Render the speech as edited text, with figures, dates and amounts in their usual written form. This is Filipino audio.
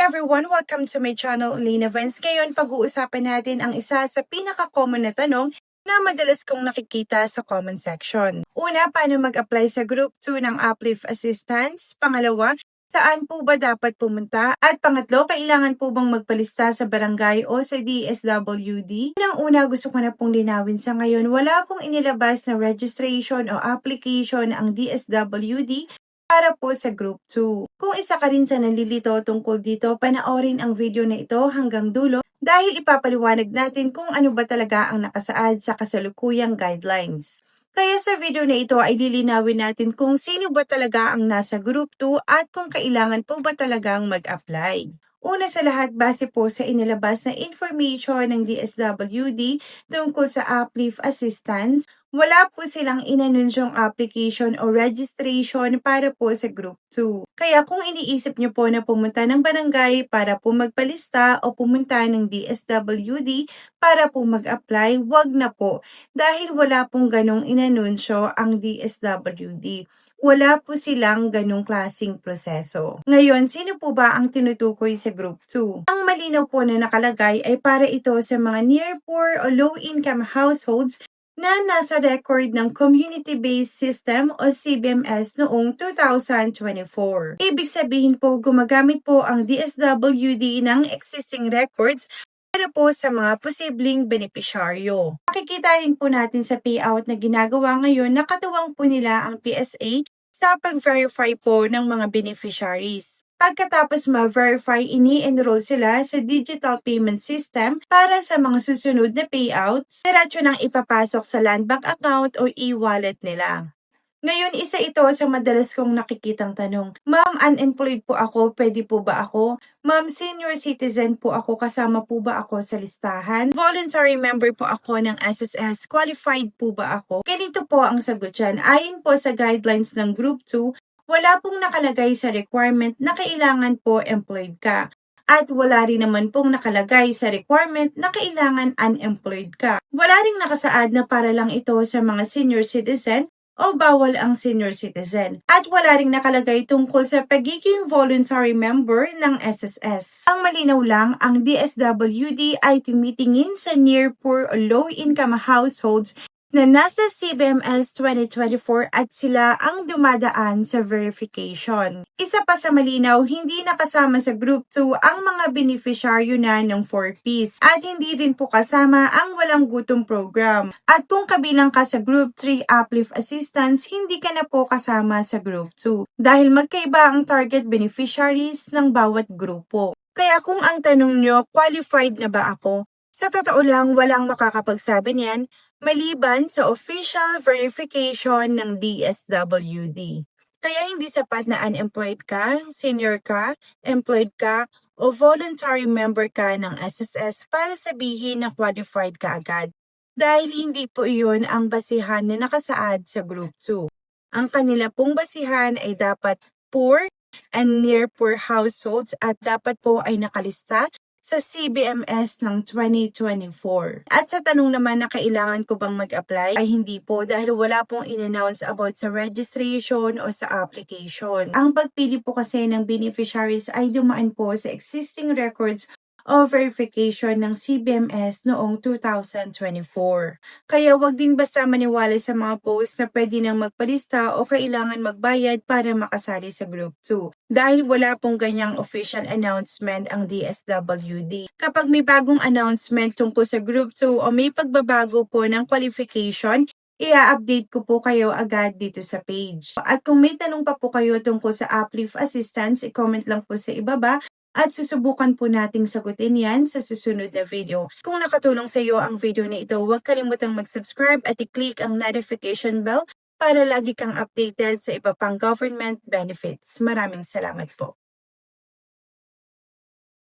everyone! Welcome to my channel, Lena Vance. Ngayon, pag-uusapan natin ang isa sa pinaka-common na tanong na madalas kong nakikita sa comment section. Una, paano mag-apply sa Group 2 ng Uplift Assistance? Pangalawa, saan po ba dapat pumunta? At pangatlo, kailangan po bang magpalista sa barangay o sa DSWD? Unang-una, gusto ko na pong linawin sa ngayon, wala pong inilabas na registration o application ang DSWD para po sa Group 2. Kung isa ka rin sa nalilito tungkol dito, panoorin ang video na ito hanggang dulo dahil ipapaliwanag natin kung ano ba talaga ang nakasaad sa kasalukuyang guidelines. Kaya sa video na ito ay lilinawin natin kung sino ba talaga ang nasa Group 2 at kung kailangan po ba talagang mag-apply. Una sa lahat, base po sa inilabas na information ng DSWD tungkol sa Uplift Assistance, wala po silang inanunsyong application o registration para po sa Group 2. Kaya kung iniisip nyo po na pumunta ng barangay para po magpalista o pumunta ng DSWD para po mag-apply, wag na po dahil wala pong ganong inanunsyo ang DSWD. Wala po silang ganong klaseng proseso. Ngayon, sino po ba ang tinutukoy sa Group 2? Ang malinaw po na nakalagay ay para ito sa mga near poor o low-income households na nasa record ng Community-Based System o CBMS noong 2024. Ibig sabihin po, gumagamit po ang DSWD ng existing records para po sa mga posibleng benepisyaryo. Makikita rin po natin sa payout na ginagawa ngayon na katuwang po nila ang PSA sa pag-verify po ng mga beneficiaries. Pagkatapos ma-verify, ini-enroll sila sa digital payment system para sa mga susunod na payouts, diretso nang ipapasok sa land bank account o e-wallet nila. Ngayon, isa ito sa madalas kong nakikitang tanong. Ma'am, unemployed po ako, pwede po ba ako? Ma'am, senior citizen po ako, kasama po ba ako sa listahan? Voluntary member po ako ng SSS, qualified po ba ako? Ganito po ang sagot dyan. Ayon po sa guidelines ng Group 2, wala pong nakalagay sa requirement na kailangan po employed ka. At wala rin naman pong nakalagay sa requirement na kailangan unemployed ka. Wala ring nakasaad na para lang ito sa mga senior citizen o bawal ang senior citizen. At wala ring nakalagay tungkol sa pagiging voluntary member ng SSS. Ang malinaw lang, ang DSWD ay tumitingin sa near poor o low-income households na nasa CBMS 2024 at sila ang dumadaan sa verification. Isa pa sa malinaw, hindi nakasama sa Group 2 ang mga beneficiaryo na ng 4Ps at hindi rin po kasama ang walang gutom program. At kung kabilang ka sa Group 3 Uplift Assistance, hindi ka na po kasama sa Group 2 dahil magkaiba ang target beneficiaries ng bawat grupo. Kaya kung ang tanong nyo, qualified na ba ako? Sa totoo lang, walang makakapagsabi niyan maliban sa official verification ng DSWD. Kaya hindi sapat na unemployed ka, senior ka, employed ka, o voluntary member ka ng SSS para sabihin na qualified ka agad. Dahil hindi po iyon ang basihan na nakasaad sa Group 2. Ang kanila pong basihan ay dapat poor and near poor households at dapat po ay nakalista sa CBMS ng 2024. At sa tanong naman na kailangan ko bang mag-apply, ay hindi po dahil wala pong in-announce about sa registration o sa application. Ang pagpili po kasi ng beneficiaries ay dumaan po sa existing records o verification ng CBMS noong 2024. Kaya wag din basta maniwala sa mga post na pwede nang magpalista o kailangan magbayad para makasali sa Group 2. Dahil wala pong ganyang official announcement ang DSWD. Kapag may bagong announcement tungkol sa Group 2 o may pagbabago po ng qualification, i-update ko po kayo agad dito sa page. At kung may tanong pa po kayo tungkol sa Uplift Assistance, i-comment lang po sa ibaba. At susubukan po nating sagutin yan sa susunod na video. Kung nakatulong sa iyo ang video na ito, huwag kalimutang mag-subscribe at i-click ang notification bell para lagi kang updated sa iba pang government benefits. Maraming salamat po.